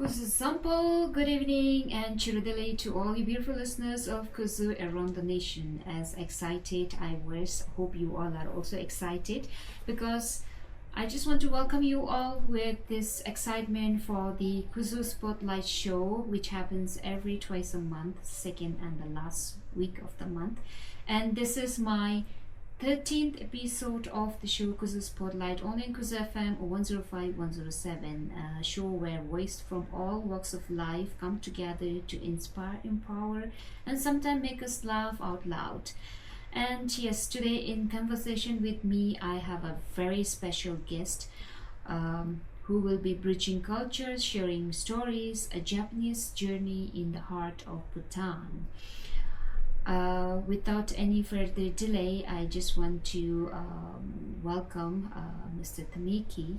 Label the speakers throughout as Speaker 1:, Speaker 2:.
Speaker 1: Kuzoo, good evening and chirudele to all you beautiful listeners of Kuzoo around the nation. As excited I was, hope you all are also excited because I just want to welcome you all with this excitement for the Kuzoo Spotlight Show, which happens every twice a month, second and the last week of the month. And this is my 13th episode of the show Kuzoo Spotlight, only in Kuzoo FM 105-107, a show where voices from all walks of life come together to inspire, empower, and sometimes make us laugh out loud. And yes, today in conversation with me, I have a very special guest who will be bridging cultures, sharing stories, a Japanese journey in the heart of Bhutan. Without any further delay, I just want to welcome Mr. Tamiki,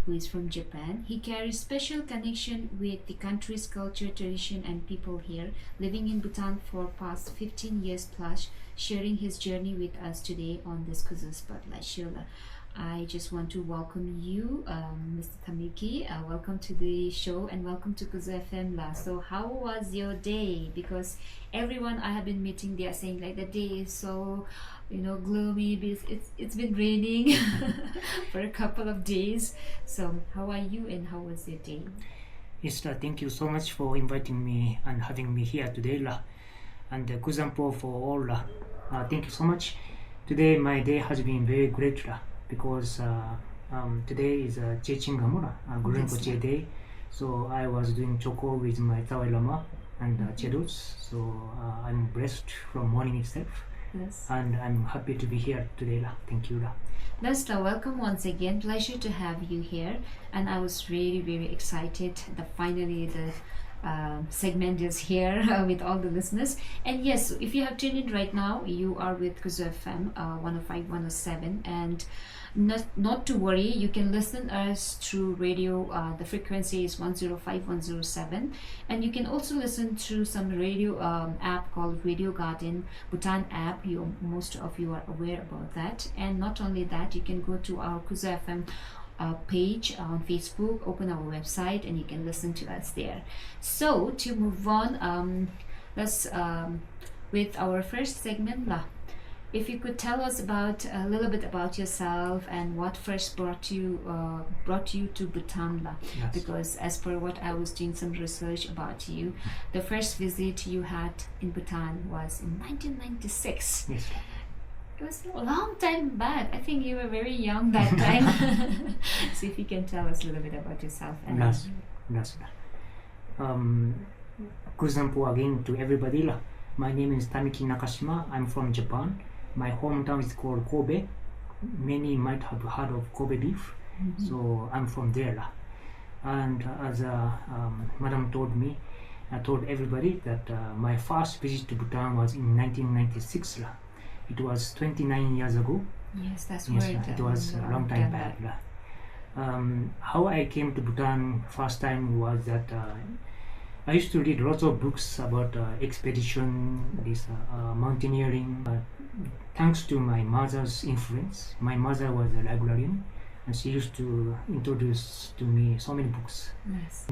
Speaker 1: who is from Japan. He carries special connection with the country's culture, tradition, and people here, living in Bhutan for past 15 years plus, sharing his journey with us today on this Kuzoo Spotlight Show. I just want to welcome you, Mr. Tamiki. Welcome to the show and welcome to Kuzoo FM. So how was your day? Because everyone I have been meeting, they are saying like the day is so, gloomy because it's been raining for a couple of days. So how are you and how was your day?
Speaker 2: Yes, thank you so much for inviting me and having me here today. And Kuzampo for all. Thank you so much. Today my day has been very great. Because today is Chechingamura, Gurinpoche Day. So I was doing choko with my Tawai Lama and Chedus. So I'm blessed from morning itself.
Speaker 1: Yes.
Speaker 2: And I'm happy to be here today. Thank you.
Speaker 1: Nasta, welcome once again. Pleasure to have you here. And I was really, very excited that finally the segment is here with all the listeners. And yes, if you have tuned in right now, you are with Kuzoo FM 105-107, and not to worry, you can listen us through radio. The frequency is 105-107, and you can also listen through some radio app called Radio Garden Bhutan app. Most of you are aware about that. And not only that, you can go to our Kuzoo FM page on Facebook, open our website, and you can listen to us there. So to move on, let's with our first segment. If you could tell us about a little bit about yourself and what first brought you to Bhutan.
Speaker 2: Yes.
Speaker 1: Because as per what I was doing some research about you, the first visit you had in Bhutan was in 1996.
Speaker 2: Yes.
Speaker 1: It was a long time back. I think you were very young that time. So if you can tell us a little bit about yourself.
Speaker 2: Yes. Kuzampo again to everybody. My name is Tamiki Nakashima. I'm from Japan. My hometown is called Kobe. Many might have heard of Kobe beef.
Speaker 1: Mm-hmm.
Speaker 2: So I'm from there. And as Madam told me, I told everybody that my first visit to Bhutan was in 1996. It was 29 years ago.
Speaker 1: Yes, that's
Speaker 2: yes,
Speaker 1: right.
Speaker 2: It was a long time back. How I came to Bhutan first time was that I used to read lots of books about expedition, mountaineering. Thanks to my mother's influence, my mother was a librarian, and she used to introduce to me so many books.
Speaker 1: Yes.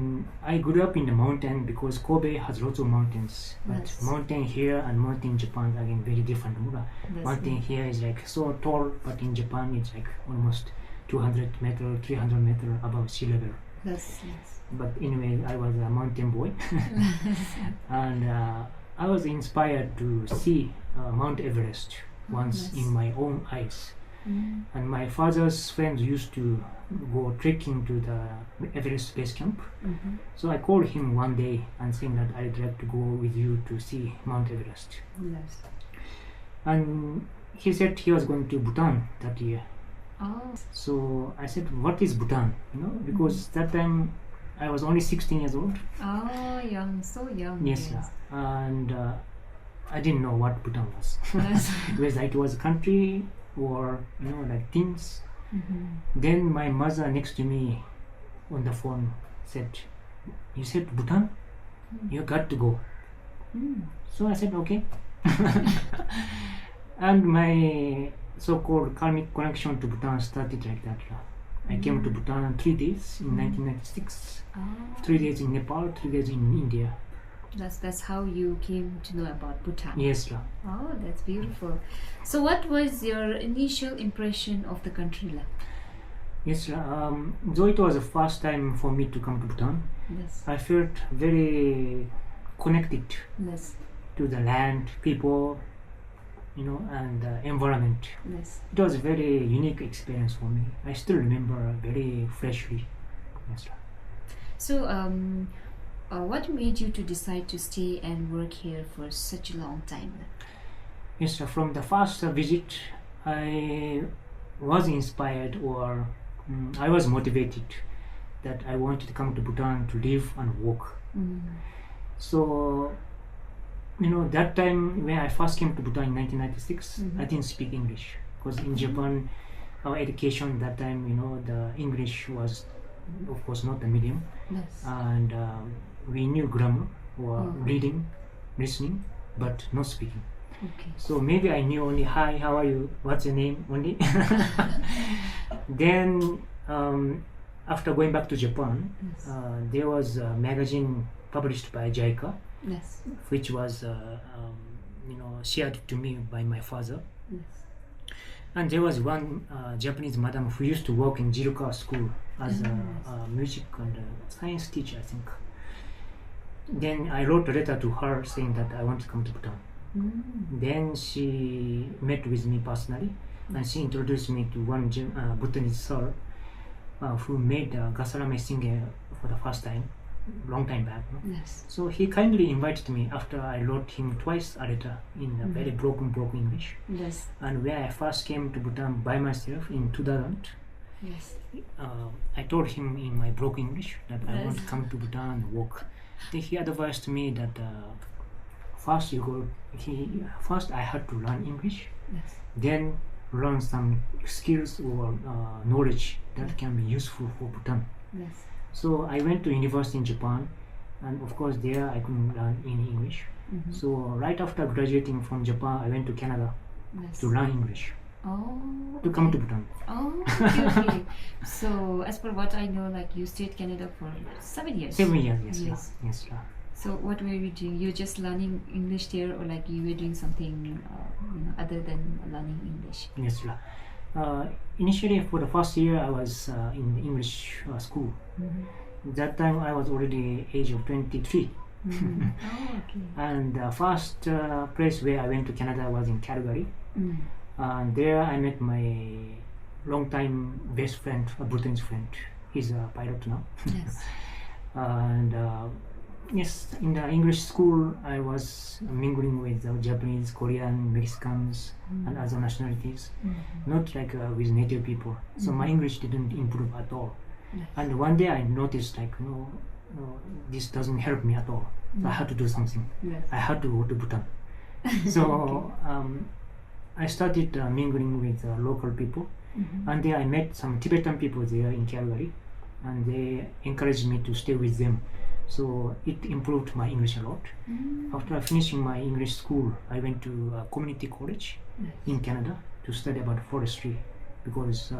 Speaker 2: I grew up in the mountain because Kobe has lots of mountains. But
Speaker 1: yes.
Speaker 2: Mountain here and mountain in Japan are again very different. Mountain here is like so tall, but in Japan it's like almost 200 meter, 300 meter above sea level.
Speaker 1: Yes.
Speaker 2: But anyway, I was a mountain boy, and I was inspired to see Mount Everest once
Speaker 1: yes.
Speaker 2: in my own eyes.
Speaker 1: Mm.
Speaker 2: And my father's friends used to go trekking to the Everest base camp.
Speaker 1: Mm-hmm.
Speaker 2: So I called him one day and saying that I'd like to go with you to see Mount Everest.
Speaker 1: Yes.
Speaker 2: And he said he was going to Bhutan that year.
Speaker 1: Oh.
Speaker 2: So I said, what is Bhutan? Because that time I was only 16 years old.
Speaker 1: Oh, young, so young.
Speaker 2: Yes. And I didn't know what Bhutan was.
Speaker 1: Yes.
Speaker 2: Whether it was a country or like things.
Speaker 1: Mm-hmm.
Speaker 2: Then my mother next to me on the phone said, you said Bhutan? You got to go. So I said okay. And my so-called karmic connection to Bhutan started like that. I came to Bhutan 3 days in 1996,
Speaker 1: Oh,
Speaker 2: 3 days in Nepal, 3 days in India.
Speaker 1: that's how you came to know about Bhutan.
Speaker 2: Yes,
Speaker 1: Oh, that's beautiful. So what was your initial impression of the country like?
Speaker 2: yes. Though it was the first time for me to come to Bhutan,
Speaker 1: Yes.
Speaker 2: I felt very connected
Speaker 1: Yes.
Speaker 2: to the land, people, and the environment.
Speaker 1: Yes.
Speaker 2: It was a very unique experience for me. I still remember very freshly. Yes.
Speaker 1: So what made you to decide to stay and work here for such a long time?
Speaker 2: Yes, from the first visit, I was inspired, or I was motivated that I wanted to come to Bhutan to live and work. So, that time when I first came to Bhutan in 1996, I didn't speak English because in Japan, our education that time, the English was, of course, not the medium,
Speaker 1: Yes.
Speaker 2: and we knew grammar or reading, listening, but not speaking.
Speaker 1: Okay.
Speaker 2: So maybe I knew only hi, how are you, what's your name only. Then after going back to Japan,
Speaker 1: Yes.
Speaker 2: there was a magazine published by JICA,
Speaker 1: Yes.
Speaker 2: which was shared to me by my father.
Speaker 1: Yes.
Speaker 2: And there was one Japanese madam who used to work in Jiruka school as a music and science teacher, I think. Then I wrote a letter to her saying that I want to come to Bhutan. Then she met with me personally, and she introduced me to one Bhutanese sir who made Gasarame singing for the first time, long time back.
Speaker 1: Yes.
Speaker 2: So he kindly invited me after I wrote him twice a letter in a very broken English.
Speaker 1: Yes.
Speaker 2: And when I first came to Bhutan by myself in 2000,
Speaker 1: Yes.
Speaker 2: I told him in my broken English that I want to
Speaker 1: Yes.
Speaker 2: come to Bhutan and work. Then he advised me that first I had to learn English,
Speaker 1: Yes.
Speaker 2: then learn some skills or knowledge that can be useful for Bhutan.
Speaker 1: Yes.
Speaker 2: So I went to university in Japan, and of course there I couldn't learn any English. So right after graduating from Japan, I went to Canada
Speaker 1: Yes.
Speaker 2: to learn English,
Speaker 1: Oh.
Speaker 2: to come to Bhutan.
Speaker 1: Oh, okay. So, as per what I know, like you stayed Canada for 7 years.
Speaker 2: 7 years, yes,
Speaker 1: Yes.
Speaker 2: yes.
Speaker 1: So, what were you doing? You were just learning English there, or like you were doing something, other than learning English?
Speaker 2: Yes, initially for the first year I was in the English school. That time I was already age of 23.
Speaker 1: Oh, okay.
Speaker 2: And the first place where I went to Canada was in Calgary. And there I met my long-time best friend, a Bhutanese friend. He's a pilot now.
Speaker 1: Yes.
Speaker 2: And yes, in the English school I was mingling with Japanese, Korean, Mexicans, and other nationalities, not like with native people. So my English didn't improve at all.
Speaker 1: Yes.
Speaker 2: And one day I noticed like, this doesn't help me at all. So I had to do something.
Speaker 1: Yes.
Speaker 2: I had to go to Bhutan. So I started mingling with local people, and then I met some Tibetan people there in Calgary, and they encouraged me to stay with them. So it improved my English a lot. After finishing my English school, I went to a community college in Canada to study about forestry, because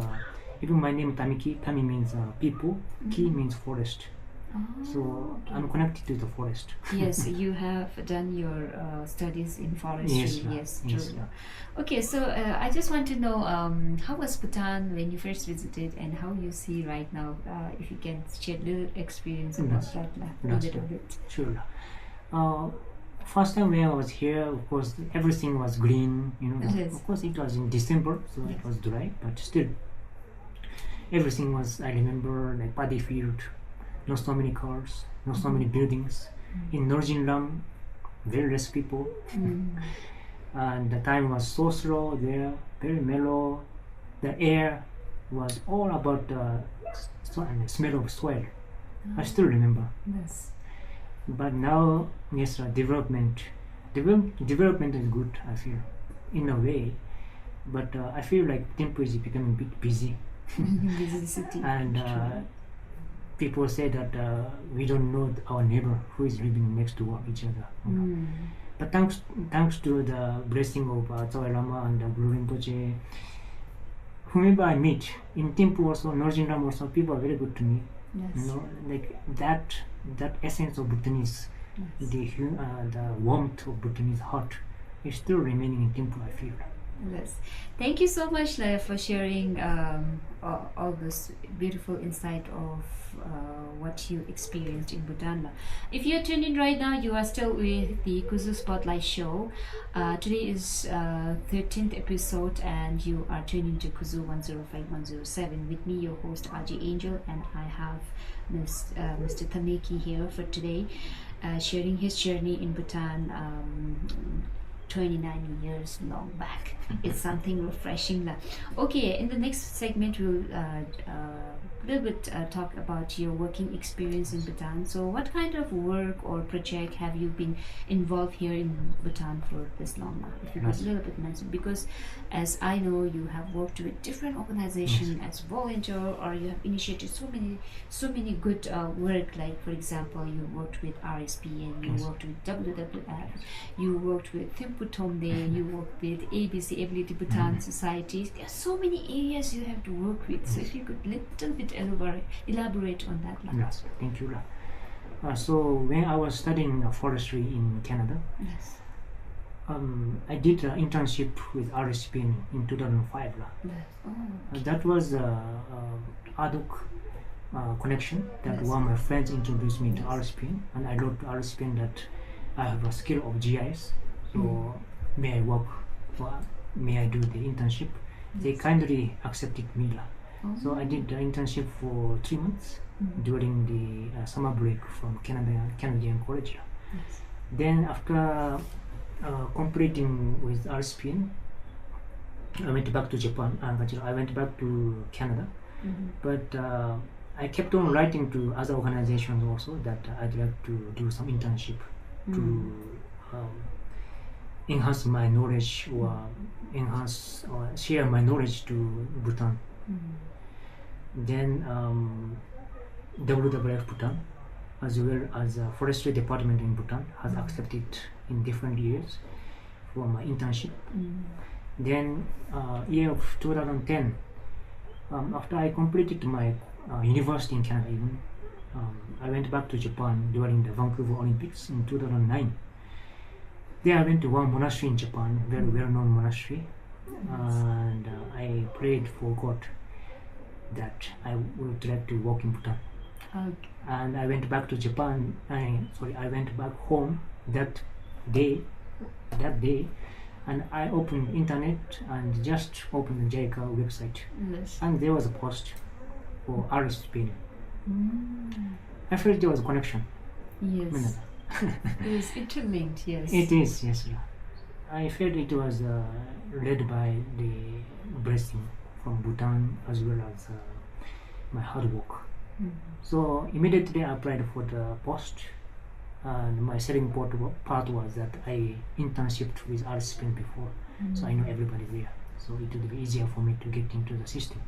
Speaker 2: even my name Tamiki, Tami means people, Ki means forest. So I'm connected to the forest.
Speaker 1: Yes, you have done your studies in forestry.
Speaker 2: Yes,
Speaker 1: True. Okay, so I just want to know how was Bhutan when you first visited, and how you see right now. If you can share a little experience about that, a little bit.
Speaker 2: Sure. First time when I was here, of course, everything was green.
Speaker 1: Yes.
Speaker 2: Of course, it was in December, so it was dry, but still, everything was. I remember like paddy field. Not so many cars, not so many buildings. In Northern Lam, very less people. And the time was so slow there, very mellow. The air was all about the smell of soil. I still remember.
Speaker 1: Yes.
Speaker 2: But now, yes, development is good, I feel, in a way. But I feel like Thimphu is becoming a bit busy.
Speaker 1: Busy city.
Speaker 2: And people say that we don't know our neighbor who is living next to each other. But thanks to the blessing of Tsawai Lama and Guru Rinpoche, whomever I meet in Thimphu also, Norjinram also, people are very good to me.
Speaker 1: Yes.
Speaker 2: Like that essence of Bhutanese,
Speaker 1: Yes.
Speaker 2: the warmth of Bhutanese heart is still remaining in Thimphu, I feel.
Speaker 1: Yes. Thank you so much, Laya, for sharing all this beautiful insight of what you experienced in Bhutan. If you're tuned in right now, you are still with the Kuzoo Spotlight Show. Today is 13th episode, and you are tuning to Kuzoo 105-107 with me, your host RJ Angel, and I have Mr. Tameki here for today, sharing his journey in Bhutan. 29 years long back. It's something refreshing. Okay, in the next segment we'll a little bit talk about your working experience in Bhutan. So what kind of work or project have you been involved here in Bhutan for this long now? If you could a little bit mention, because as I know, you have worked with different organizations as volunteer, or you have initiated so many good work. Like for example, you worked with RSPN, you worked with WWF, you worked with Thimphu, you worked with ABC Ability Bhutan Society. There are so many areas you have to work with. So if you could little bit elaborate on that.
Speaker 2: Yes, thank you. So when I was studying forestry in Canada,
Speaker 1: Yes.
Speaker 2: I did an internship with RSPN in 2005.
Speaker 1: Yes. Oh, okay.
Speaker 2: That was ad hoc connection that
Speaker 1: Yes.
Speaker 2: one of my friends introduced me to RSPN, and I wrote to RSPN that I have a skill of GIS, so may I work for, may I do the internship? They kindly accepted me. So I did the internship for 3 months during the summer break from Canadian college.
Speaker 1: Yes.
Speaker 2: Then after completing with RSPN, I went back to Japan. I went back to Canada, but I kept on writing to other organizations also that I'd like to do some internship to enhance my knowledge or share my knowledge to Bhutan. Then WWF Bhutan, as well as the forestry department in Bhutan, has accepted in different years for my internship. Then year of 2010, after I completed my university in Canada, even I went back to Japan during the Vancouver Olympics in 2009. There I went to one monastery in Japan, very well-known monastery, and I prayed for God that I would like to work in Bhutan.
Speaker 1: Okay.
Speaker 2: And I went back to Japan. I went back home that day, and I opened internet and just opened the JICA website,
Speaker 1: Yes.
Speaker 2: and there was a post for RSPN. I felt there was a connection.
Speaker 1: Yes. It is interlinked. Yes.
Speaker 2: It is, yes. I felt it was led by the blessing from Bhutan as well as my hard work. So immediately I applied for the post, and my selling part was that I internshipped with RSPN before, so I know everybody there. So it would be easier for me to get into the system.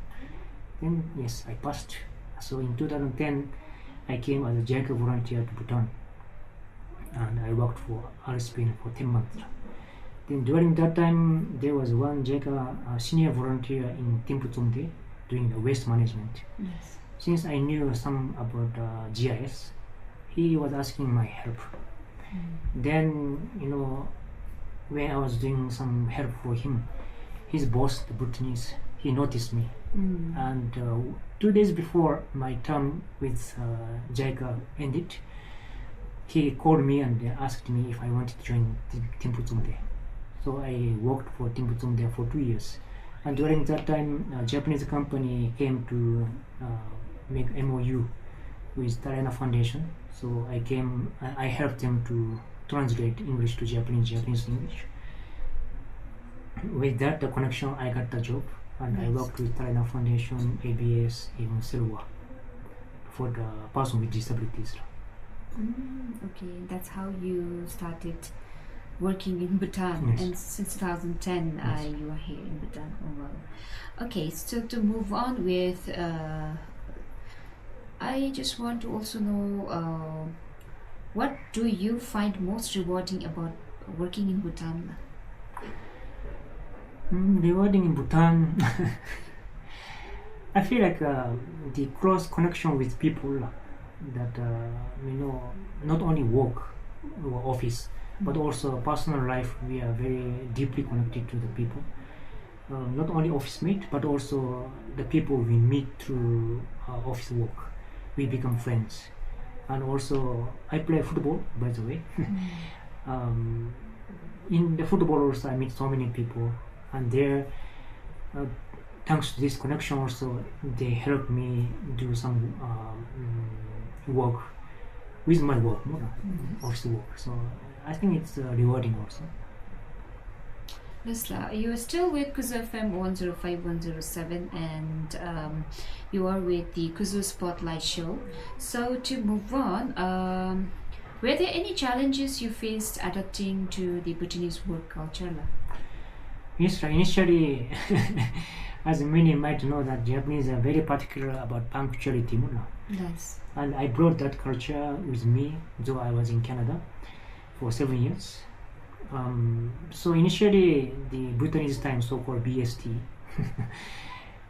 Speaker 2: Then yes, I passed. So in 2010, I came as a JICA volunteer to Bhutan, and I worked for RSPN for 10 months. Then during that time, there was one JICA senior volunteer in Thimphu doing the waste management.
Speaker 1: Yes.
Speaker 2: Since I knew some about GIS, he was asking my help. Then, when I was doing some help for him, his boss, the Bhutanese, he noticed me. And 2 days before my term with JICA ended, he called me and asked me if I wanted to join Thimphu. So I worked for Thimphu there for 2 years. And during that time, a Japanese company came to make MOU with Tarayana Foundation. So I helped them to translate English to Japanese, Japanese to English. With that connection, I got the job, and I worked with Tarayana Foundation, ABS, even Silwa for the person with disabilities.
Speaker 1: Okay, that's how you started working in Bhutan,
Speaker 2: Yes.
Speaker 1: and since 2010
Speaker 2: Yes.
Speaker 1: you are here in Bhutan. Oh, wow. Okay, so to move on with, I just want to also know what do you find most rewarding about working in Bhutan?
Speaker 2: Rewarding in Bhutan, I feel like the close connection with people that not only work or office, but also personal life. We are very deeply connected to the people. Not only office mate, but also the people we meet through office work. We become friends, and also I play football, by the way. In the football also I meet so many people, and there, thanks to this connection also, they help me do some work with my work, office work. So I think it's rewarding also.
Speaker 1: Lesla, you are still with Kuzoo FM 105.107 and you are with the Kuzoo Spotlight Show. So to move on, were there any challenges you faced adapting to the Bhutanese work culture?
Speaker 2: Yes, initially, as many might know, that Japanese are very particular about punctuality.
Speaker 1: Yes.
Speaker 2: And I brought that culture with me, though I was in Canada for 7 years. So initially, the Bhutanese time, so-called BST,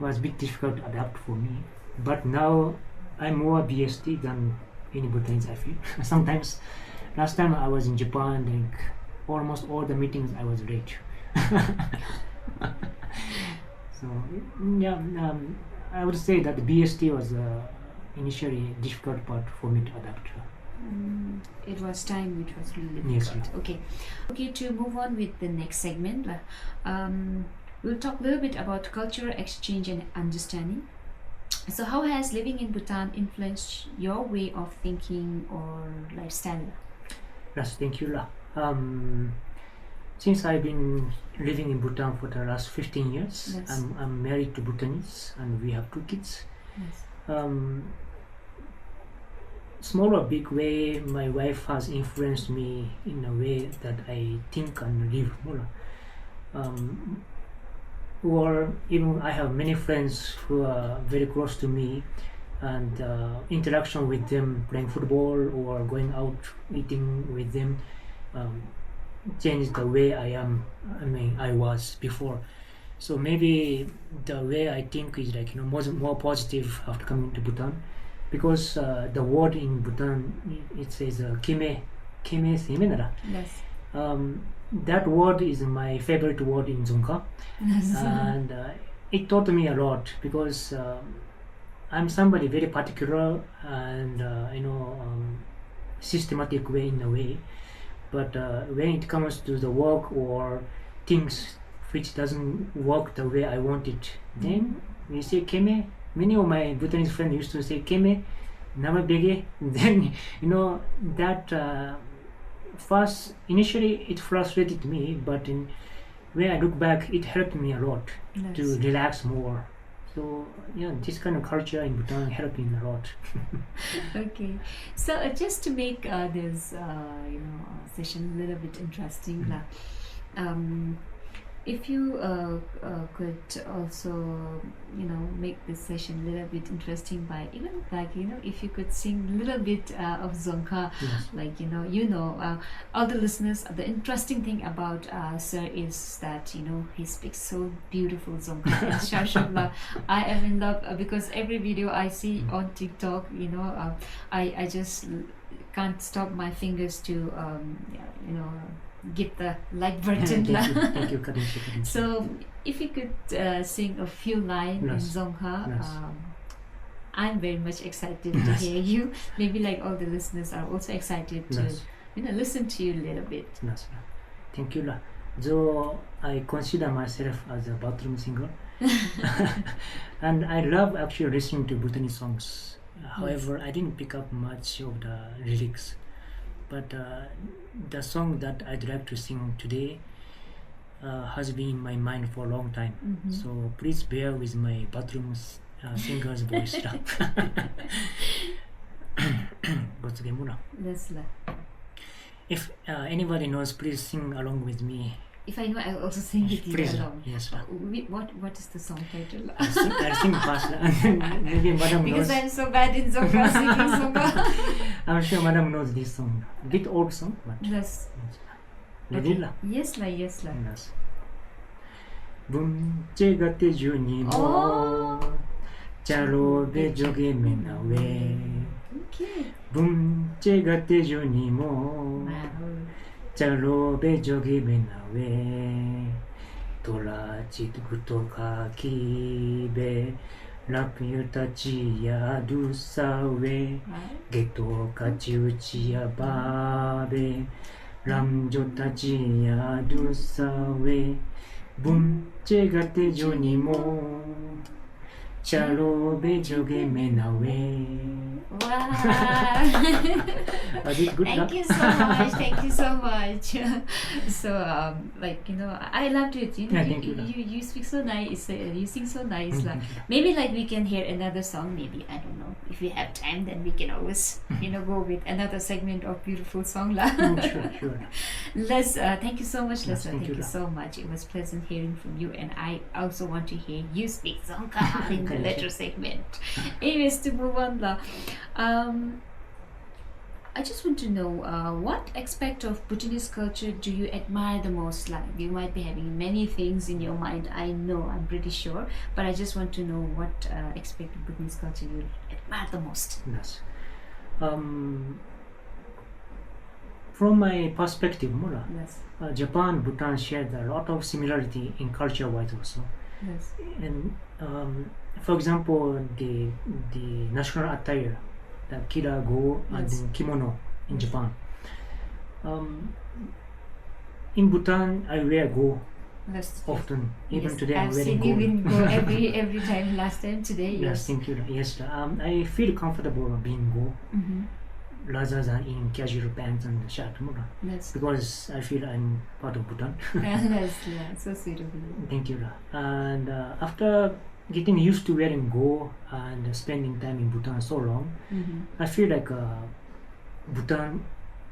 Speaker 2: was a bit difficult to adapt for me. But now, I'm more BST than any Bhutanese, I feel. Sometimes, last time I was in Japan, like almost all the meetings I was late. So yeah, I would say that the BST was initially difficult part for me to adapt.
Speaker 1: It was time which was really difficult.
Speaker 2: Yes.
Speaker 1: Okay, to move on with the next segment, we'll talk a little bit about cultural exchange and understanding. So how has living in Bhutan influenced your way of thinking or lifestyle?
Speaker 2: Yes, thank you. Since I've been living in Bhutan for the last 15 years,
Speaker 1: yes.
Speaker 2: I'm married to Bhutanese and we have 2 kids.
Speaker 1: Yes.
Speaker 2: Small or big way, my wife has influenced me in a way that I think and live more. Or even I have many friends who are very close to me, and interaction with them, playing football or going out eating with them, changed the way I was before. So maybe the way I think is like more positive after coming to Bhutan, because the word in Bhutan, it says kime semenara.
Speaker 1: Yes.
Speaker 2: That word is my favorite word in Dzongkha, and it taught me a lot, because I'm somebody very particular and systematic way in a way, but when it comes to the work or things which doesn't work the way I want it, then we say keme. Many of my Bhutanese friends used to say keme, nama bege. Then that first initially it frustrated me, but when I look back, it helped me a lot to relax more. So yeah, this kind of culture in Bhutan helped me a lot.
Speaker 1: Okay, so just to make this session a little bit interesting, if you could also make this session a little bit interesting by even if you could sing a little bit of Dzongkha.
Speaker 2: Yes.
Speaker 1: All the listeners, the interesting thing about sir is that he speaks so beautiful Dzongkha. I am in love because every video I see on TikTok, I just can't stop my fingers to get the like button.
Speaker 2: Thank you.
Speaker 1: So if you could sing a few lines in Dzongkha, I'm very much excited to hear you. Maybe like all the listeners are also excited to listen to you a little bit.
Speaker 2: Thank you. Though I consider myself as a bathroom singer, and I love actually listening to Bhutanese songs. However, I didn't pick up much of the lyrics. But the song that I'd like to sing today has been in my mind for a long time.
Speaker 1: Mm-hmm.
Speaker 2: So please bear with my bathroom singer's voice. If anybody knows, please sing along with me.
Speaker 1: If I know, I'll also sing with you along.
Speaker 2: Yes.
Speaker 1: What is the song title?
Speaker 2: I'll sing fast. Maybe Madam
Speaker 1: because
Speaker 2: knows.
Speaker 1: I'm so bad in Dzongkha singing Dzongkha.
Speaker 2: I'm sure Madam knows this song. A bit old song, but
Speaker 1: yes.
Speaker 2: Ready?
Speaker 1: Okay. Yes.
Speaker 2: Yes. Bunche gate juni mo Charobe joge menawe Bunche gate junimo Charobe joge menawe Tora chitukuto kakibe Lapyu tachi ya dusawe Geto kachiuchi ya babe Ramjo tachi ya dusawe Bunche gate junimo Charobe joge menawe.
Speaker 1: Wow.
Speaker 2: I did good.
Speaker 1: Thank you so much. Thank you so much. So, like, you know, I loved it. You know,
Speaker 2: Yeah, thank you.
Speaker 1: You speak so nice. You sing so nice. Maybe like we can hear another song. Maybe, I don't know. If we have time, then we can always, you know, go with another segment of beautiful song.
Speaker 2: Sure.
Speaker 1: Les, thank you so much, Les.
Speaker 2: Yes,
Speaker 1: Thank you so much. It was pleasant hearing from you, and I also want to hear you speak Dzongkha in the later segment. Anyways, to move on, I just want to know what aspect of Bhutanese culture do you admire the most? Like, you might be having many things in your mind. I know, I'm pretty sure, but I just want to know what aspect of Bhutanese culture you admire the most.
Speaker 2: Yes. From my perspective,
Speaker 1: Yes.
Speaker 2: Japan, Bhutan shared a lot of similarity in culture-wise also.
Speaker 1: Yes.
Speaker 2: And for example, the national attire, the kirago and
Speaker 1: Yes.
Speaker 2: the kimono in Japan. In Bhutan, I wear go
Speaker 1: Yes.
Speaker 2: often. Even
Speaker 1: Yes,
Speaker 2: today, I'm
Speaker 1: I've
Speaker 2: wearing
Speaker 1: seen you
Speaker 2: go.
Speaker 1: in go every time. Last time, today,
Speaker 2: Yes,
Speaker 1: yes.
Speaker 2: thank you. Yes, I feel comfortable being go
Speaker 1: Mm-hmm.
Speaker 2: rather than in casual pants and shirt,
Speaker 1: Yes.
Speaker 2: because I feel I'm part of Bhutan.
Speaker 1: Yes, yeah, so sweet of you.
Speaker 2: Thank you. And after getting used to wearing go and spending time in Bhutan so long,
Speaker 1: Mm-hmm.
Speaker 2: I feel like Bhutan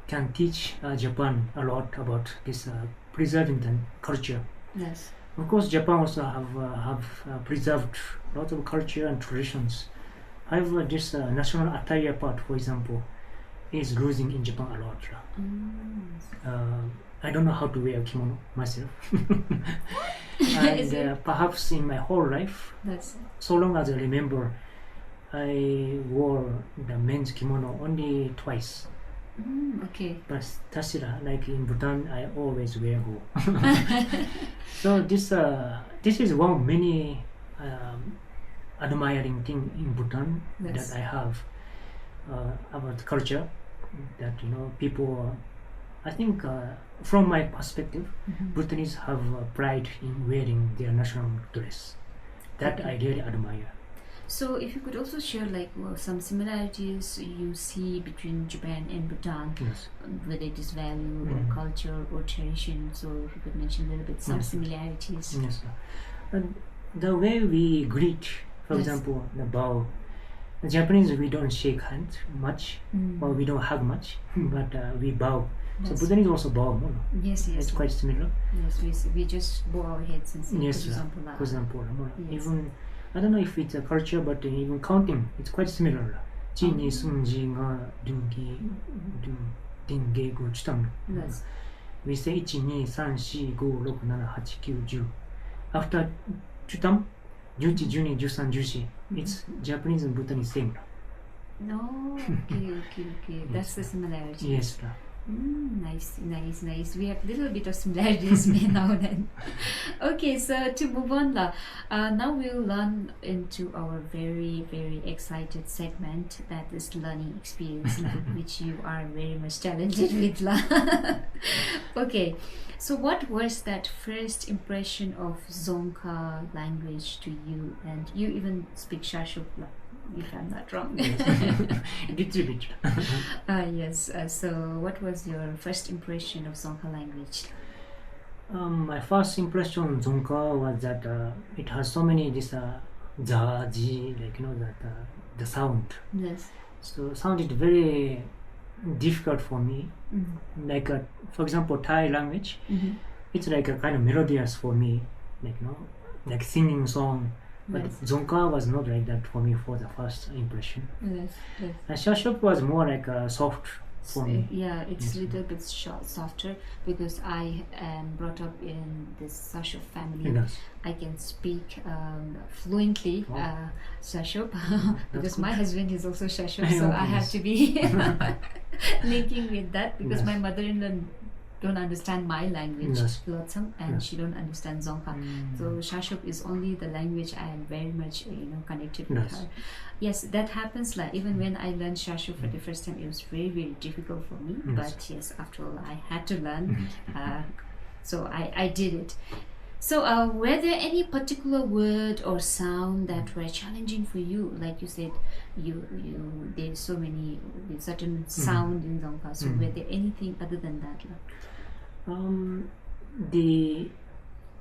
Speaker 2: can teach Japan a lot about this preserving the culture.
Speaker 1: Yes.
Speaker 2: Of course, Japan also have preserved a lot of culture and traditions. However, this national attire part, for example, is losing in Japan a lot. I don't know how to wear a kimono myself. And perhaps in my whole life,
Speaker 1: That's
Speaker 2: so long as I remember, I wore the men's kimono only twice.
Speaker 1: okay.
Speaker 2: But that's it, like in Bhutan, I always wear go. So this is one of many admiring thing in Bhutan
Speaker 1: Yes.
Speaker 2: that I have about culture. That people, I think from my perspective, Bhutanese have pride in wearing their national dress. That I really admire.
Speaker 1: So, if you could also share like some similarities you see between Japan and Bhutan,
Speaker 2: Yes.
Speaker 1: whether it is value or culture or tradition. So, if you could mention a little bit some
Speaker 2: Yes.
Speaker 1: similarities.
Speaker 2: Yes. And the way we greet, for
Speaker 1: Yes.
Speaker 2: example, the bow. The Japanese, we don't shake hands much, or we don't hug much, but we bow. So
Speaker 1: Yes.
Speaker 2: Bhutanese also bow.
Speaker 1: Yes, yes.
Speaker 2: It's quite similar.
Speaker 1: Yes, we just bow our heads and say,
Speaker 2: Yes,
Speaker 1: for example,
Speaker 2: for example,
Speaker 1: Yes.
Speaker 2: even I don't know if it's a culture, but even counting, it's quite similar. Chi ni sun ji ga dun gi dun din ge gu chitam.
Speaker 1: Yes.
Speaker 2: We say 1, 2, 3, 4, 5, 6, 7, 8, 9, 10. After chutam, 11, 12, 13, 14. It's Japanese and Bhutanese same.
Speaker 1: No, okay. That's the similarity.
Speaker 2: Yes.
Speaker 1: Nice. We have a little bit of similarities now and then. Okay, so to move on, now we'll learn into our very, very excited segment, that is learning experience, which you are very much talented with. Okay, so what was that first impression of Dzongkha language to you? And you even speak Shashuk, if I'm not wrong.
Speaker 2: Little bit.
Speaker 1: Yes. So, what was your first impression of Dzongkha language?
Speaker 2: My first impression on Dzongkha was that it has so many this za, ji, like that the sound.
Speaker 1: Yes.
Speaker 2: So sounded very difficult for me. Like for example, Thai language, it's like a kind of melodious for me, like singing song. But
Speaker 1: Yes.
Speaker 2: Dzongkha was not like that for me for the first impression.
Speaker 1: Yes.
Speaker 2: And Shashok was more like a soft for me.
Speaker 1: Yeah, it's
Speaker 2: Yes.
Speaker 1: a little bit softer because I am brought up in this Sashop family.
Speaker 2: Yes.
Speaker 1: I can speak fluently
Speaker 2: Wow.
Speaker 1: Sashop because
Speaker 2: good.
Speaker 1: my husband is also Sashop, so I have to be linking with that because
Speaker 2: Yes.
Speaker 1: my mother-in-law don't understand my language,
Speaker 2: Yes.
Speaker 1: Lotsam, and
Speaker 2: Yes.
Speaker 1: she don't understand Dzongkha. So Shashop is only the language I am very much connected with
Speaker 2: Yes.
Speaker 1: her. Yes, that happens. Like even when I learned Shashop for the first time, it was very, very difficult for me.
Speaker 2: Yes.
Speaker 1: But yes, after all, I had to learn. So I did it. So were there any particular word or sound that were challenging for you? Like you said, there's so many certain sound in Dzongkha. So were there anything other than that?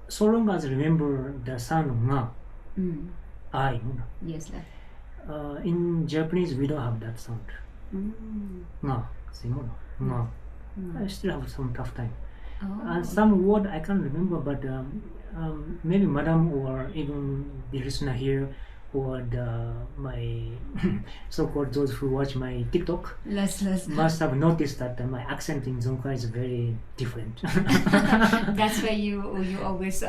Speaker 2: So long as I remember the sound of nga, I.
Speaker 1: Yes, like.
Speaker 2: In Japanese, we don't have that sound. Nga, same nga. I still have some tough time. Some word I can't remember, but maybe madam or even the listener here or my so-called those who watch my TikTok
Speaker 1: Less.
Speaker 2: must have noticed that my accent in Dzongkha is very different.
Speaker 1: That's why you always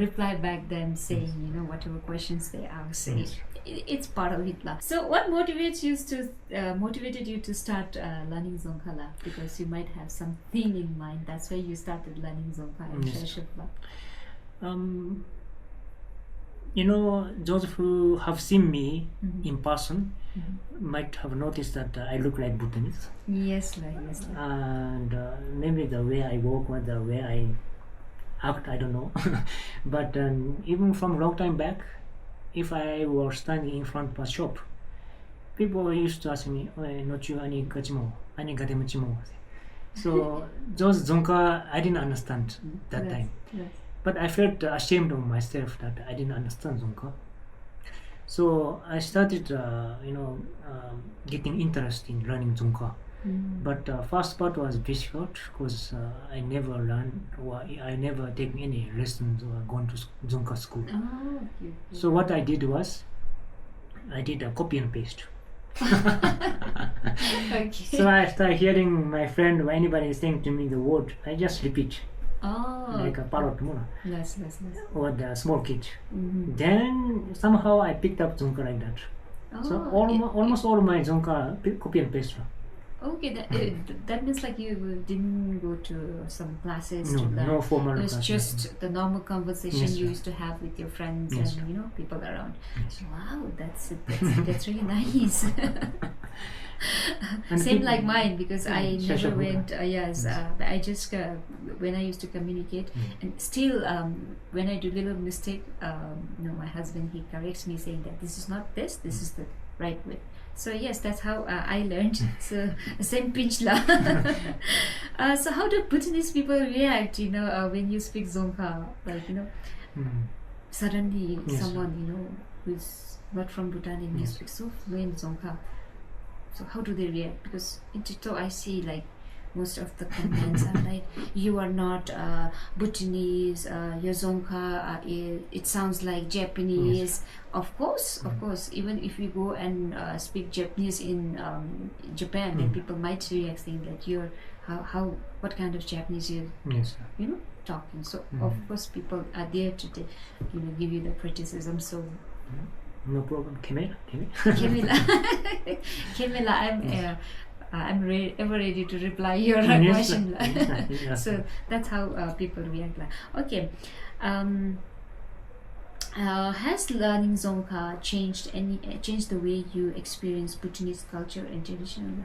Speaker 1: reply back them saying whatever questions they ask. Say
Speaker 2: Yes.
Speaker 1: it's part of it lah. So what motivated you to start learning Dzongkha lah? Because you might have something in mind. That's why you started learning Dzongkha and
Speaker 2: Yes.
Speaker 1: Shashop lah.
Speaker 2: Those who have seen me in person might have noticed that I look like Bhutanese.
Speaker 1: Yes lah.
Speaker 2: And maybe the way I walk or the way I act, I don't know. But even from a long time back, if I were standing in front of a shop, people used to ask me, not you, ani kachimo, ani gademachimo. So those Dzongkha, I didn't understand that time.
Speaker 1: Yes.
Speaker 2: But I felt ashamed of myself that I didn't understand Dzongkha. So I started, getting interest in learning Dzongkha. But first part was difficult because I never learned or I never taken any lessons or gone to Dzongkha school.
Speaker 1: Oh, okay.
Speaker 2: So what I did was, I did a copy and paste.
Speaker 1: Okay.
Speaker 2: So I started hearing my friend or anybody saying to me the word, I just repeat like a parrot
Speaker 1: Yes.
Speaker 2: or the small kid.
Speaker 1: Mm-hmm.
Speaker 2: Then somehow I picked up Dzongkha like that. So almost all my Dzongkha copy and paste.
Speaker 1: Okay, that means like you didn't go to some classes to learn.
Speaker 2: No formal
Speaker 1: It was
Speaker 2: classes.
Speaker 1: just the normal conversation
Speaker 2: Yes,
Speaker 1: you
Speaker 2: sir.
Speaker 1: used to have with your friends
Speaker 2: Yes,
Speaker 1: and people around.
Speaker 2: Yes.
Speaker 1: Wow, that's really nice.
Speaker 2: And
Speaker 1: Same
Speaker 2: people-
Speaker 1: like mine because I
Speaker 2: Sure,
Speaker 1: never
Speaker 2: sure.
Speaker 1: went. I just when I used to communicate, and still when I do little mistake, my husband he corrects me saying that this is not this is the right way. So yes, that's how I learned. So same pinch lah. So how do Bhutanese people react? When you speak Dzongkha, like suddenly
Speaker 2: Yes,
Speaker 1: someone who's not from Bhutan and you
Speaker 2: Yes.
Speaker 1: speak so fluent Dzongkha. So how do they react? Because in TikTok I see like most of the comments are like, you are not Bhutanese, your Dzongkha, it sounds like Japanese.
Speaker 2: Yes.
Speaker 1: Of course, even if you go and speak Japanese in Japan, then people might react saying that you're, what kind of Japanese you're,
Speaker 2: Yes.
Speaker 1: talking. So of course people are there to, give you the criticism. So
Speaker 2: No problem. Kemela.
Speaker 1: Kemela, I'm ever ready to reply your
Speaker 2: Yes,
Speaker 1: question.
Speaker 2: yes.
Speaker 1: So that's how people react. Okay. Has learning Dzongkha changed the way you experience Bhutanese culture and tradition?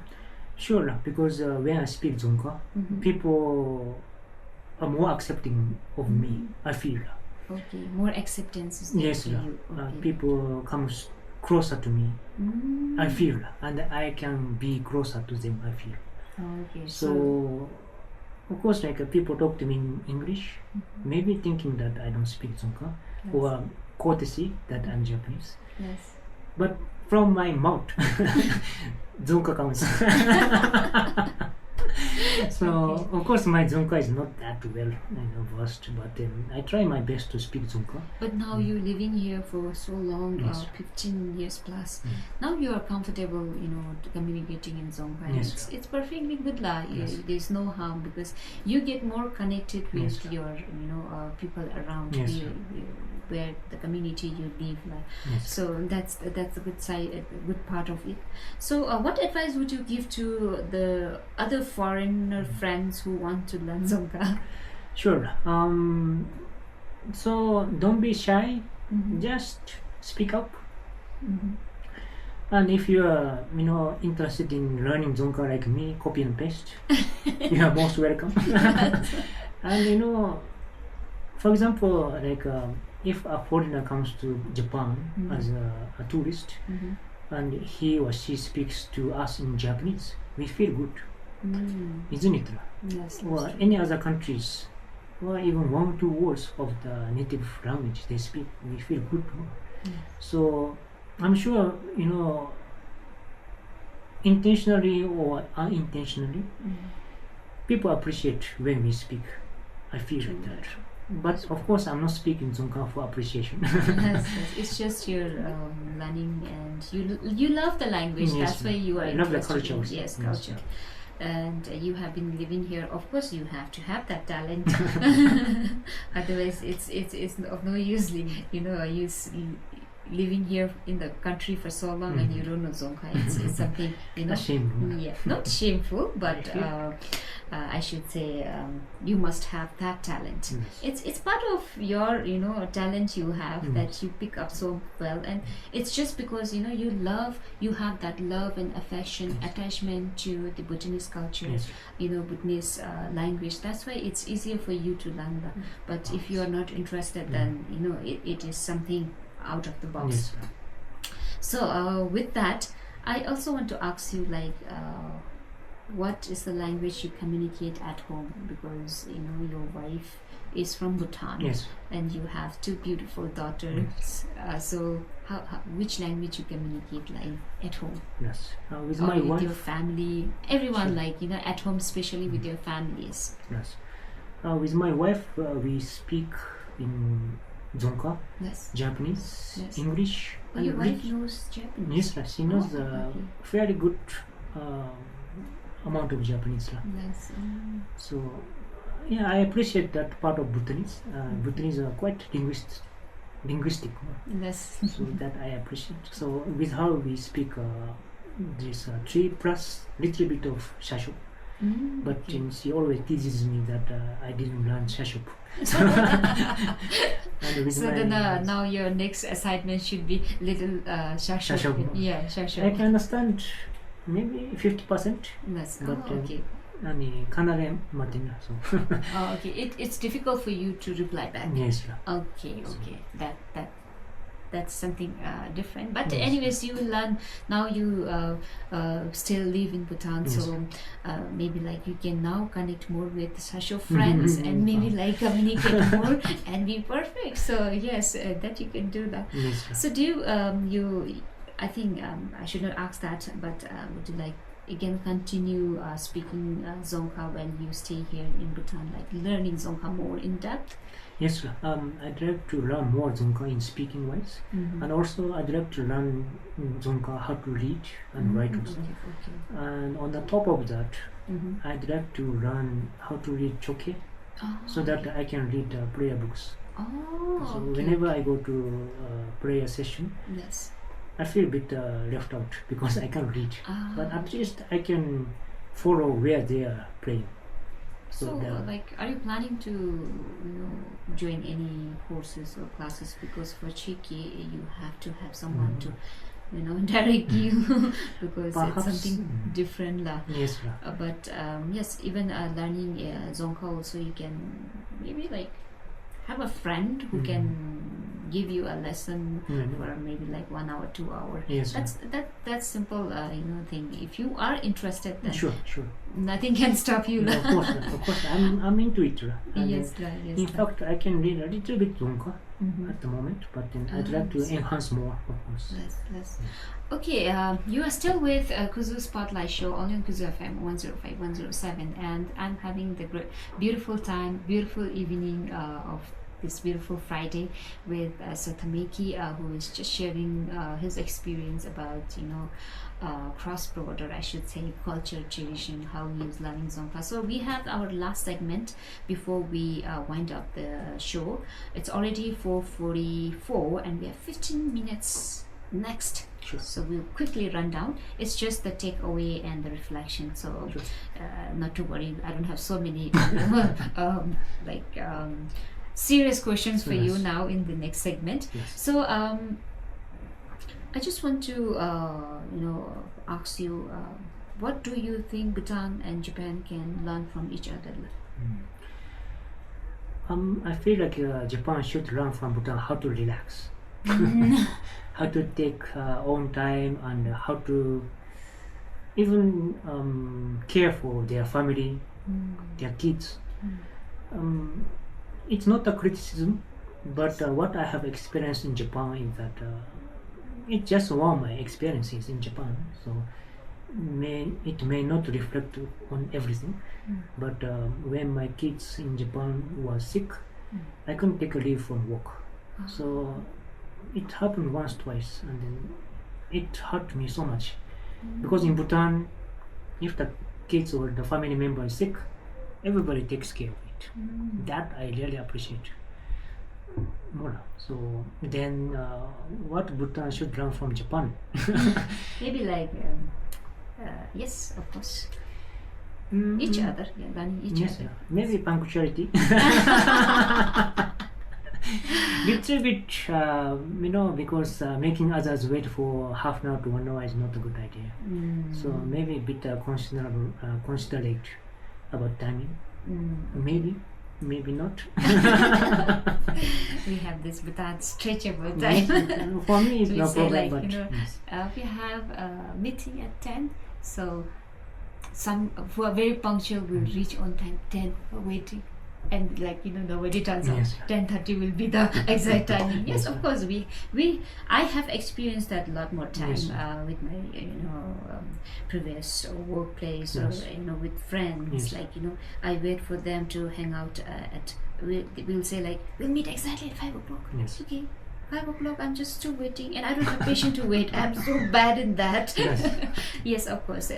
Speaker 2: Sure, because when I speak Dzongkha, people are more accepting of me, I feel.
Speaker 1: Okay, more acceptance is there
Speaker 2: Yes,
Speaker 1: for you. Okay.
Speaker 2: people come closer to me, I
Speaker 1: Mm.
Speaker 2: feel, and I can be closer to them, I feel.
Speaker 1: Okay,
Speaker 2: So, of course, like people talk to me in English, maybe thinking that I don't speak Dzongkha,
Speaker 1: yes.
Speaker 2: or courtesy that I'm Japanese.
Speaker 1: Yes.
Speaker 2: But from my mouth, Dzongkha comes. So of course my Dzongkha is not that well, versed, but I try my best to speak Dzongkha.
Speaker 1: But now you're living here for so long,
Speaker 2: Yes.
Speaker 1: 15 years plus. Now you are comfortable, communicating in Dzongkha. And
Speaker 2: Yes.
Speaker 1: it's perfectly good lah.
Speaker 2: Yes.
Speaker 1: There's no harm because you get more connected with
Speaker 2: Yes.
Speaker 1: your, people around
Speaker 2: Yes.
Speaker 1: you, where the community you live. Like.
Speaker 2: Yes.
Speaker 1: So that's a good side, a good part of it. So what advice would you give to the other foreigner friends who want to learn Dzongkha?
Speaker 2: Sure. So don't be shy.
Speaker 1: Mhm.
Speaker 2: Just speak up.
Speaker 1: Mhm.
Speaker 2: And if you are, interested in learning Dzongkha like me, copy and paste. You are most welcome. And for example, like if a foreigner comes to Japan as a tourist,
Speaker 1: Mhm.
Speaker 2: and he or she speaks to us in Japanese, we feel good, isn't it?
Speaker 1: Yes.
Speaker 2: Or
Speaker 1: that's true.
Speaker 2: any other countries, or even 1 or 2 words of the native language they speak, we feel good.
Speaker 1: Yes.
Speaker 2: So I'm sure, intentionally or unintentionally, people appreciate when we speak. I feel like that. But of course, I'm not speaking Dzongkha for appreciation.
Speaker 1: Yes. It's just your learning, and you love the language.
Speaker 2: Yes,
Speaker 1: that's why you are
Speaker 2: I love the
Speaker 1: interested
Speaker 2: culture
Speaker 1: in
Speaker 2: also.
Speaker 1: yes,
Speaker 2: Yes.
Speaker 1: culture. And you have been living here. Of course, you have to have that talent. Otherwise, it's of no use. Living here in the country for so long and you don't know Dzongkha. It's something
Speaker 2: A shame.
Speaker 1: Yeah, not shameful, but I should say you must have that talent.
Speaker 2: Yes.
Speaker 1: It's part of your talent you have that you pick up so well, and it's just because you have that love and affection, attachment to the Bhutanese culture,
Speaker 2: Yes.
Speaker 1: Bhutanese language. That's why it's easier for you to learn that. But if you are not interested, then it is something out of the box.
Speaker 2: Yes.
Speaker 1: So with that, I also want to ask you, what is the language you communicate at home? Because your wife is from Bhutan,
Speaker 2: Yes.
Speaker 1: and you have 2 beautiful daughters. So how which language you communicate at home?
Speaker 2: Yes. With
Speaker 1: Or
Speaker 2: my
Speaker 1: with
Speaker 2: wife.
Speaker 1: your family, everyone,
Speaker 2: Sure.
Speaker 1: at home, especially with your families.
Speaker 2: Yes. With my wife, we speak in Dzongkha,
Speaker 1: Yes.
Speaker 2: Japanese,
Speaker 1: Yes.
Speaker 2: English,
Speaker 1: But your wife
Speaker 2: Greek.
Speaker 1: knows Japanese.
Speaker 2: Yes, she knows
Speaker 1: okay.
Speaker 2: fairly good amount of Japanese.
Speaker 1: Yes.
Speaker 2: So, yeah, I appreciate that part of Bhutanese. Bhutanese are quite linguistic.
Speaker 1: Yes.
Speaker 2: So that I appreciate. So with her we speak this 3 plus little bit of Shashop. But
Speaker 1: Okay.
Speaker 2: she always teases me that I didn't learn Shashop. And with
Speaker 1: So
Speaker 2: my-
Speaker 1: then now your next assignment should be little shashop.
Speaker 2: Shashop.
Speaker 1: Yeah,
Speaker 2: I
Speaker 1: shashop.
Speaker 2: can understand maybe 50%.
Speaker 1: Yes.
Speaker 2: but,
Speaker 1: Okay.
Speaker 2: かなり待ってんな、そう。
Speaker 1: Okay. It's difficult for you to reply back.
Speaker 2: Yes.
Speaker 1: Okay. That's something different. But
Speaker 2: Yes.
Speaker 1: anyways, you will learn. Now you still live in Bhutan,
Speaker 2: Yes.
Speaker 1: so maybe you can now connect more with Shashop friends and maybe communicate more and be perfect. So yes, that you can do that.
Speaker 2: Yes.
Speaker 1: So do you I think I should not ask that, but would you again continue speaking Dzongkha when you stay here in Bhutan, learning Dzongkha more in depth?
Speaker 2: Yes, I'd like to learn more Dzongkha in speaking wise, and also I'd like to learn Dzongkha how to read and write also.
Speaker 1: Okay.
Speaker 2: And on the top of that,
Speaker 1: Mm-hmm.
Speaker 2: I'd like to learn how to read Choke, so that I can read prayer books.
Speaker 1: Oh,
Speaker 2: So
Speaker 1: okay.
Speaker 2: whenever I go to prayer session,
Speaker 1: Yes.
Speaker 2: I feel a bit left out because I can't read.
Speaker 1: Ah,
Speaker 2: But at least I can follow where they are praying.
Speaker 1: so,
Speaker 2: the-
Speaker 1: are you planning to join any courses or classes? Because for Chiki, you have to have someone to direct you because
Speaker 2: Perhaps,
Speaker 1: it's something different lah.
Speaker 2: Yes,
Speaker 1: But yes, even learning Dzongkha also, you can maybe have a friend who can give you a lesson for maybe like 1 hour, 2 hour.
Speaker 2: Yes,
Speaker 1: That's simple, thing. If you are interested, then
Speaker 2: sure.
Speaker 1: nothing can stop you.
Speaker 2: Of course, I'm into it.
Speaker 1: Yes.
Speaker 2: In fact, I can read a little bit Dzongkha at the moment, but then I'd like to enhance more, of course.
Speaker 1: Yes. Okay, you are still with Kuzoo Spotlight Show only on Kuzoo FM 105, 107, and I'm having the beautiful evening of this beautiful Friday with Satameki, who is just sharing his experience about, cross-border, I should say, culture, tradition, how he is learning Dzongkha. So we have our last segment before we wind up the show. It's already 4:44 and we have 15 minutes next.
Speaker 2: Sure.
Speaker 1: So we'll quickly run down. It's just the takeaway and the reflection. So not to worry, I don't have so many serious questions for you now in the next segment.
Speaker 2: Yes.
Speaker 1: So I just want to ask you, what do you think Bhutan and Japan can learn from each other?
Speaker 2: I feel like Japan should learn from Bhutan how to relax, how to take own time, and how to even care for their family, their kids. It's not a criticism, but what I have experienced in Japan is that it's just one of my experiences in Japan. So it may not reflect on everything, but when my kids in Japan was sick, I couldn't take a leave from work. So it happened once, twice, and then it hurt me so much. Because in Bhutan, if the kids or the family member is sick, everybody takes care of it. That I really appreciate. So then what Bhutan should learn from Japan?
Speaker 1: Maybe like yes, of course, each other, learning each other.
Speaker 2: Maybe punctuality. Little bit, because making others wait for half an hour to 1 hour is not a good idea. So maybe a bit considerate about timing. Maybe not.
Speaker 1: We have this Bhutan stretchable time.
Speaker 2: For me, it's
Speaker 1: so
Speaker 2: no problem.
Speaker 1: Like,
Speaker 2: but
Speaker 1: we have a meeting at 10, so some who are very punctual will reach on time 10 waiting. And when it turns out 10:30 will be the exact timing. Yes, of course. I have experienced that a lot more time with my previous workplace or with friends. Like I wait for them to hang out at. We'll say like we'll meet exactly at 5 o'clock.
Speaker 2: Yes.
Speaker 1: Okay. 5 o'clock, I'm just still waiting, and I don't have patience to wait. I'm so bad in that. Yes, of course.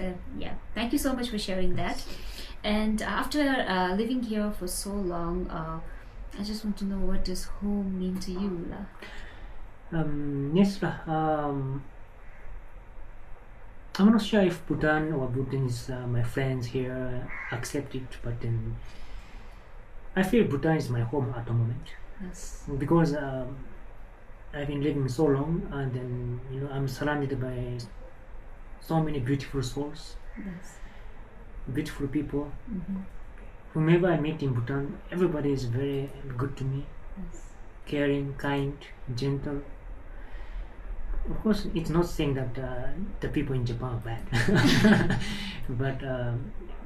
Speaker 1: Thank you so much for sharing that. And after living here for so long, I just want to know, what does home mean to you?
Speaker 2: Yes, I'm not sure if Bhutan or Bhutanese, my friends here, accept it, but then I feel Bhutan is my home at the moment.
Speaker 1: Yes.
Speaker 2: Because I've been living so long, and then I'm surrounded by so many beautiful souls.
Speaker 1: Yes.
Speaker 2: Beautiful people. Whomever I meet in Bhutan, everybody is very good to me.
Speaker 1: Yes.
Speaker 2: Caring, kind, gentle. Of course, it's not saying that the people in Japan are bad. But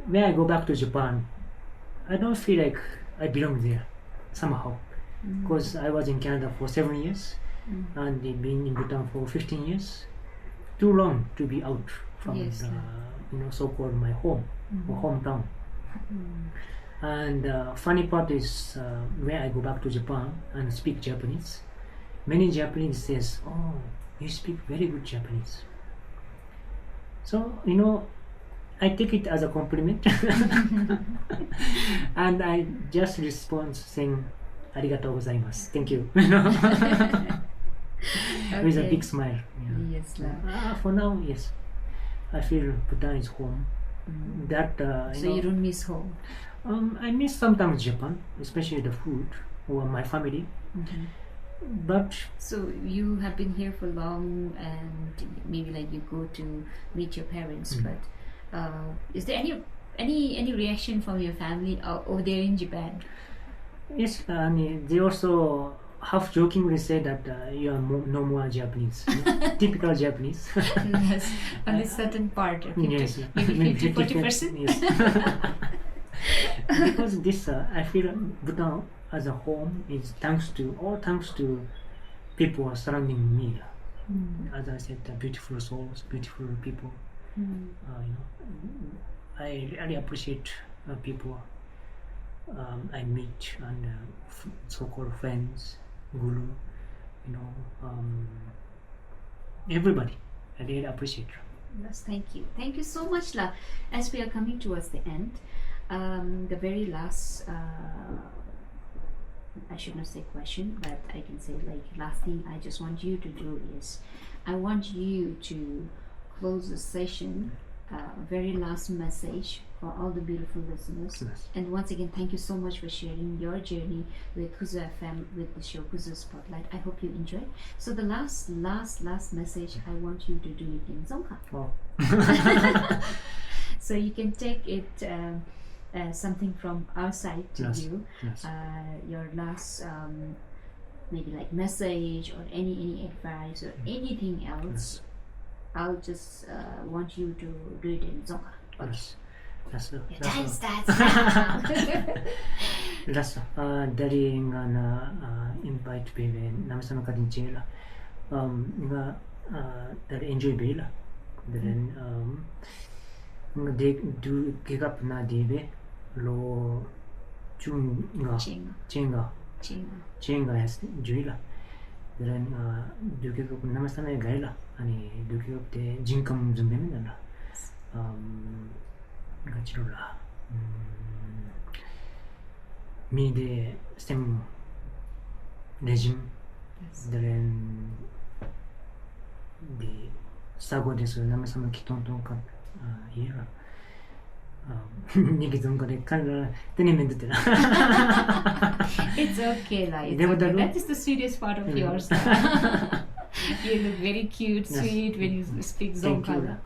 Speaker 2: when I go back to Japan, I don't feel like I belong there somehow. Because I was in Canada for 7 years and been in Bhutan for 15 years. Too long to be out from the so-called my home or hometown. And funny part is when I go back to Japan and speak Japanese, many Japanese says, "Oh, you speak very good Japanese." So I take it as a compliment, and I just respond saying, "Arigatou gozaimasu, thank you," with a big smile.
Speaker 1: Yes.
Speaker 2: For now, yes. I feel Bhutan is home. That
Speaker 1: so you don't miss home?
Speaker 2: I miss sometimes Japan, especially the food or my family. But
Speaker 1: so you have been here for long, and maybe like you go to meet your parents. But is there any reaction from your family over there in Japan?
Speaker 2: Yes, and they also half jokingly say that you are no more Japanese, typical Japanese.
Speaker 1: Yes, on a certain part, 50,
Speaker 2: Yes,
Speaker 1: maybe 50-40%.
Speaker 2: Yes. Because this, I feel Bhutan as a home is thanks to people surrounding me. As I said, beautiful souls, beautiful people. I really appreciate people I meet and so-called friends, guru, everybody. I really appreciate.
Speaker 1: Yes, thank you. Thank you so much, La. As we are coming towards the end, the very last, I should not say question, but I can say last thing I just want you to do is, I want you to close the session, very last message for all the beautiful listeners.
Speaker 2: Yes.
Speaker 1: And once again, thank you so much for sharing your journey with Kuzoo FM, with the show Kuzoo Spotlight. I hope you enjoy. So the last message, I want you to do it in Dzongkha.
Speaker 2: Oh.
Speaker 1: So you can take it something from our side to you.
Speaker 2: Yes.
Speaker 1: Your last maybe like message or any advice or anything else.
Speaker 2: Yes.
Speaker 1: I'll just want you to do it in Dzongkha. Okay.
Speaker 2: Yes. Your
Speaker 1: time starts now.
Speaker 2: That's dari nga na invite bebe namasa no kadin chela nga dari enjoy bela then nga de do gig up na debe lo chunga chenga has juila then do gig up namasa na gaila ani do gig up de jinkam zumbe na Gachirula. Me the stem regime.
Speaker 1: Yes.
Speaker 2: Then the sago desu namasama kitonton ka here. Niki Dzongkha de kanra teni mendute na.
Speaker 1: It's okay, la. It's okay. That is the serious part of yours. You look very cute, sweet when you speak Dzongkha.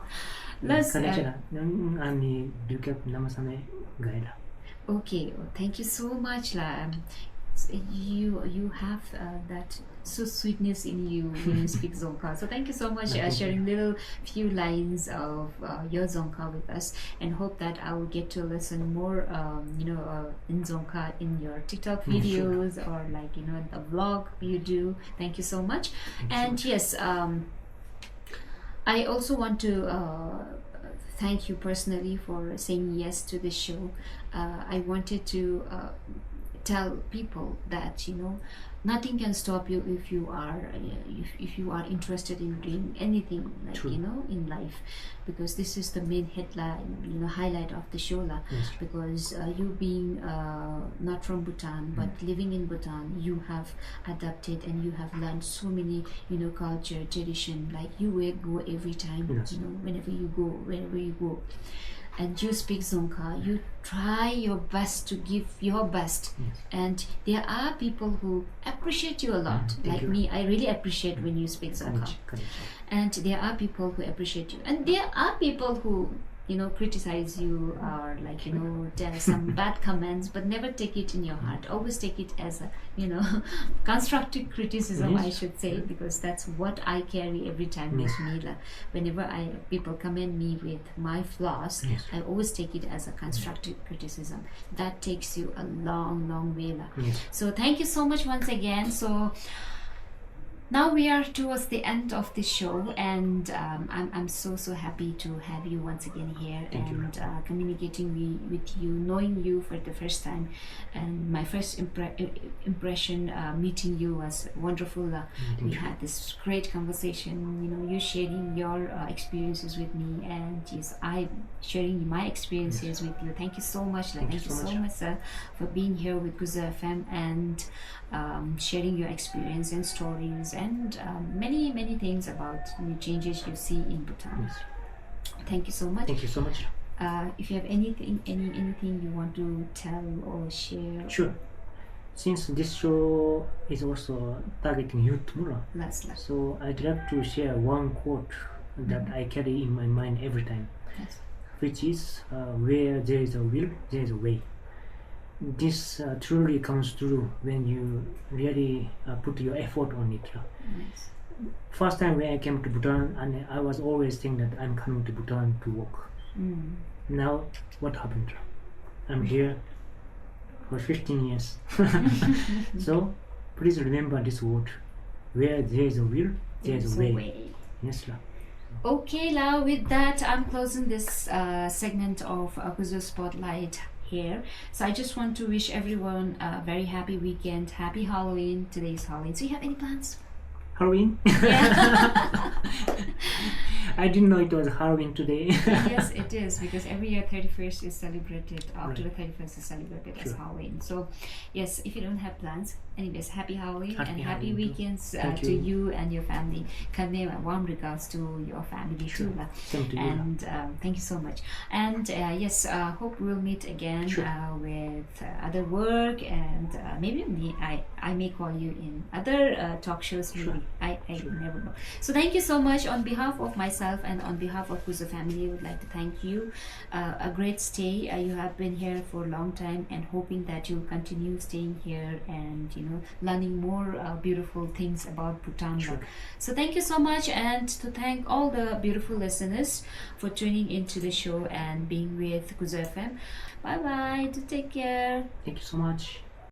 Speaker 1: Let's
Speaker 2: okay, well,
Speaker 1: thank you so much, La. You have that so sweetness in you when you speak Dzongkha. So thank you so much sharing little few lines of your Dzongkha with us, and hope that I will get to listen more in Dzongkha in your TikTok videos or the vlog you do. Thank you so much. And yes, I also want to thank you personally for saying yes to the show. I wanted to tell people that nothing can stop you if you are interested in doing anything in life, because this is the main headline highlight of the show,
Speaker 2: yes.
Speaker 1: Because you being not from Bhutan but living in Bhutan, you have adapted and you have learned so many culture, tradition, like you will go every time,
Speaker 2: yes.
Speaker 1: Wherever you go, and you speak Dzongkha, you try your best to give your best,
Speaker 2: yes.
Speaker 1: And there are people who appreciate you a lot, like me. I really appreciate when you speak Dzongkha, and there are people who appreciate you, and there are people who criticize you or tell some bad comments, but never take it in your heart. Always take it as a constructive criticism, yes. I should say, because that's what I carry every time with me. Whenever people comment me with my flaws,
Speaker 2: yes.
Speaker 1: I always take it as a constructive criticism. That takes you a long way.
Speaker 2: Yes.
Speaker 1: So thank you so much once again. So now we are towards the end of the show, and I'm so happy to have you once again here.
Speaker 2: Thank
Speaker 1: and
Speaker 2: you.
Speaker 1: Communicating with you, knowing you for the first time, and my first impression meeting you was wonderful. We had this great conversation, you sharing your experiences with me, and yes, I sharing my experiences with you. Thank you so much. Thank you so much, sir, for being here with Kuzoo FM and sharing your experience and stories and many things about new changes you see in Bhutan.
Speaker 2: Yes.
Speaker 1: Thank you so much.
Speaker 2: Thank you so much.
Speaker 1: If you have anything you want to tell or share.
Speaker 2: Sure. Since this show is also targeting youth tomorrow, so I'd like to share one quote that I carry in my mind every time,
Speaker 1: Yes.
Speaker 2: which is where there is a will, there is a way. this truly comes true when you really put your effort on it.
Speaker 1: Nice.
Speaker 2: First time when I came to Bhutan, and I was always thinking that I'm coming to Bhutan to work. Now, what happened? I'm here for 15 years. So, please remember this word. Where there is a will, there is a way. Yes, la.
Speaker 1: Okay, La, with that, I'm closing this segment of Kuzoo Spotlight here. So I just want to wish everyone a very happy weekend. Happy Halloween. Today is Halloween. So you have any plans?
Speaker 2: Halloween?
Speaker 1: Yeah.
Speaker 2: I didn't know it was Halloween today.
Speaker 1: Yes, it is, because every year 31st is celebrated, October
Speaker 2: Right.
Speaker 1: 31st is celebrated as
Speaker 2: Sure.
Speaker 1: Halloween. So yes, if you don't have plans, anyways, happy Halloween and happy
Speaker 2: Halloween too.
Speaker 1: weekends
Speaker 2: Thank
Speaker 1: to
Speaker 2: you.
Speaker 1: you and your family. Convey my warm regards to your family
Speaker 2: Sure.
Speaker 1: too. La.
Speaker 2: Same to you.
Speaker 1: And thank you so much. And yes, hope we'll meet again
Speaker 2: Sure.
Speaker 1: with other work, and maybe I may call you in other talk shows. Maybe.
Speaker 2: Sure.
Speaker 1: I
Speaker 2: Sure.
Speaker 1: never know. So thank you so much on behalf of myself and on behalf of Kuzoo family. I would like to thank you. A great stay. You have been here for a long time, and hoping that you'll continue staying here and learning more beautiful things about Bhutan.
Speaker 2: Sure.
Speaker 1: So thank you so much, and to thank all the beautiful listeners for tuning into the show and being with Kuzoo FM. Bye bye. Take care.
Speaker 2: Thank you so much.